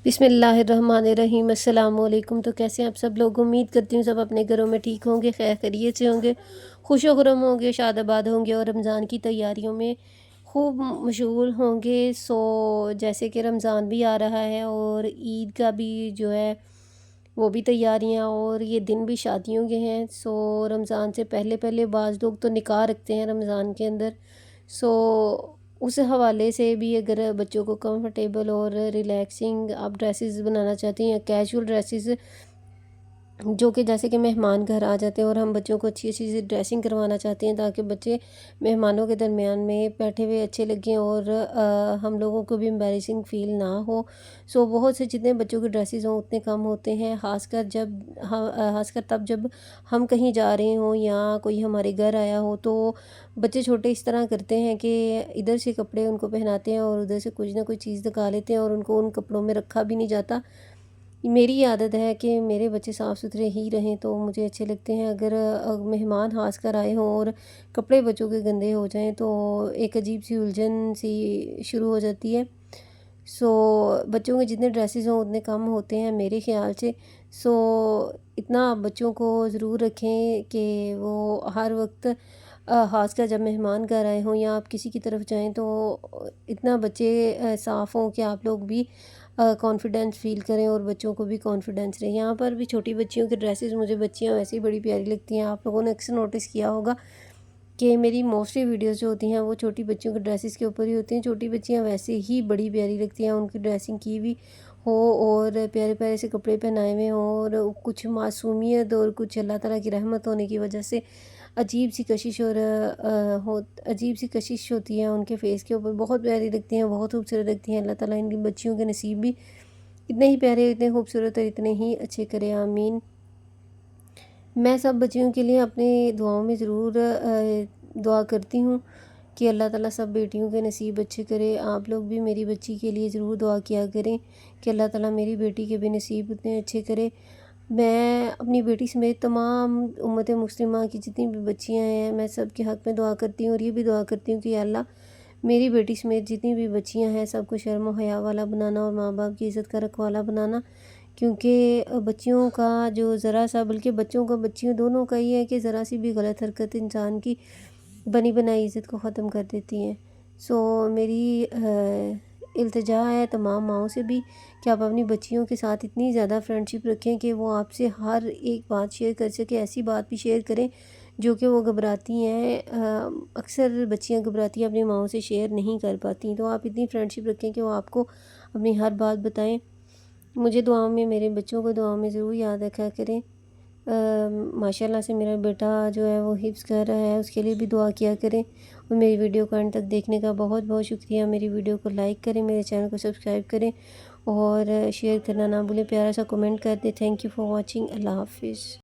बिस्मिल्लाहिर्रहमानिर्रहीम। अस्सलाम वालेकुम। तो कैसे हैं आप सब लोग? उम्मीद करती हूँ सब अपने घरों में ठीक होंगे, खैर खैरियत से होंगे, खुश व खुर्रम होंगे, शादाबाद होंगे और रमज़ान की तैयारियों में खूब मशगूल होंगे। जैसे कि रमज़ान भी आ रहा है और ईद का भी जो है वो भी तैयारियां, और ये दिन भी शादियों के हैं। रमज़ान से पहले पहले बाज़ लोग तो निकाह रखते हैं रमज़ान के अंदर। सो उस हवाले से भी अगर बच्चों को कंफर्टेबल और रिलैक्सिंग आप ड्रेसेस बनाना चाहती हैं, कैजुअल ड्रेसेस जो कि जैसे कि मेहमान घर आ जाते हैं और हम बच्चों को अच्छी अच्छी सी ड्रेसिंग करवाना चाहते हैं ताकि बच्चे मेहमानों के दरमियान में बैठे हुए अच्छे लगें और हम लोगों को भी एम्बैरेसिंग फ़ील ना हो। बहुत से जितने बच्चों के ड्रेसेस हों उतने कम होते हैं, खासकर तब जब हम कहीं जा रहे हों या कोई हमारे घर आया हो। तो बच्चे छोटे इस तरह करते हैं कि इधर से कपड़े उनको पहनाते हैं और उधर से कुछ ना कुछ चीज़ निकाल लेते हैं और उनको उन कपड़ों में रखा भी नहीं जाता। मेरी आदत है कि मेरे बच्चे साफ़ सुथरे ही रहें, तो मुझे अच्छे लगते हैं। अगर मेहमान खास कर आए हों और कपड़े बच्चों के गंदे हो जाएं तो एक अजीब सी उलझन सी शुरू हो जाती है। बच्चों के जितने ड्रेसेस हों उतने कम होते हैं मेरे ख़्याल से। इतना आप बच्चों को ज़रूर रखें कि वो हर वक्त ख़ासकर जब मेहमान घर आए हों या आप किसी की तरफ जाएं तो इतना बच्चे साफ़ हों कि आप लोग भी कॉन्फिडेंस फ़ील करें और बच्चों को भी कॉन्फिडेंस रहे। यहाँ पर भी छोटी बच्चियों के ड्रेसेस, मुझे बच्चियाँ वैसे ही बड़ी प्यारी लगती हैं। आप लोगों ने अक्सर नोटिस किया होगा कि मेरी मोस्टली वीडियोस जो होती हैं वो छोटी बच्चियों के ड्रेसेस के ऊपर ही होती हैं। छोटी बच्चियाँ वैसे ही बड़ी प्यारी लगती हैं, उनकी ड्रेसिंग की हुई हो और प्यारे प्यारे से कपड़े पहनाए हुए हों और कुछ मासूमियत और कुछ अल्लाह ताला की रहमत होने की वजह से अजीब सी कशिश और अजीब सी कशिश होती है उनके फेस के ऊपर। बहुत प्यारी लगती हैं, बहुत खूबसूरत लगती हैं। अल्लाह ताला इनकी बच्चियों के नसीब भी इतने ही प्यारे, इतने खूबसूरत और इतने ही अच्छे करे, आमीन। मैं सब बच्चियों के लिए अपनी दुआओं में ज़रूर दुआ करती हूँ कि अल्लाह ताला सब बेटियों के नसीब अच्छे करे। आप लोग भी मेरी बच्ची के लिए ज़रूर दुआ किया करें कि अल्लाह ताला मेरी बेटी के भी नसीब उतने अच्छे करे। मैं अपनी बेटी समेत तमाम उम्मत मुस्लिमा की जितनी भी बच्चियाँ हैं, मैं सब के हक़ में दुआ करती हूँ और ये भी दुआ करती हूँ कि अल्लाह मेरी बेटी समेत जितनी भी बच्चियाँ हैं सबको शर्म और हया वाला बनाना और माँ बाप की इज़्ज़त का रखवाला बनाना। क्योंकि बच्चियों का जो ज़रा सा, बल्कि बच्चों का बच्चियों दोनों का ये है कि ज़रा सी भी गलत हरकत इंसान की बनी बनाई इज़्ज़त को ख़त्म कर देती हैं। मेरी इल्तिजा है तमाम माँओं से भी कि आप अपनी बच्चियों के साथ इतनी ज़्यादा फ्रेंडशिप रखें कि वो आपसे हर एक बात शेयर कर सके, ऐसी बात भी शेयर करें जो कि वो घबराती हैं। अक्सर बच्चियां घबराती हैं, अपनी माँओं से शेयर नहीं कर पाती। तो आप इतनी फ्रेंडशिप रखें कि वो आपको अपनी हर बात बताएं। मुझे दुआओं में, मेरे बच्चों को दुआओं में ज़रूर याद रखा करें। माशाल्लाह से मेरा बेटा जो है वो हिफ्ज़ कर रहा है, उसके लिए भी दुआ किया करें। और मेरी वीडियो को अंत तक देखने का बहुत बहुत शुक्रिया। मेरी वीडियो को लाइक करें, मेरे चैनल को सब्सक्राइब करें और शेयर करना ना भूलें। प्यारा सा कमेंट कर दें। Thank you for watching. अल्लाह हाफिज़।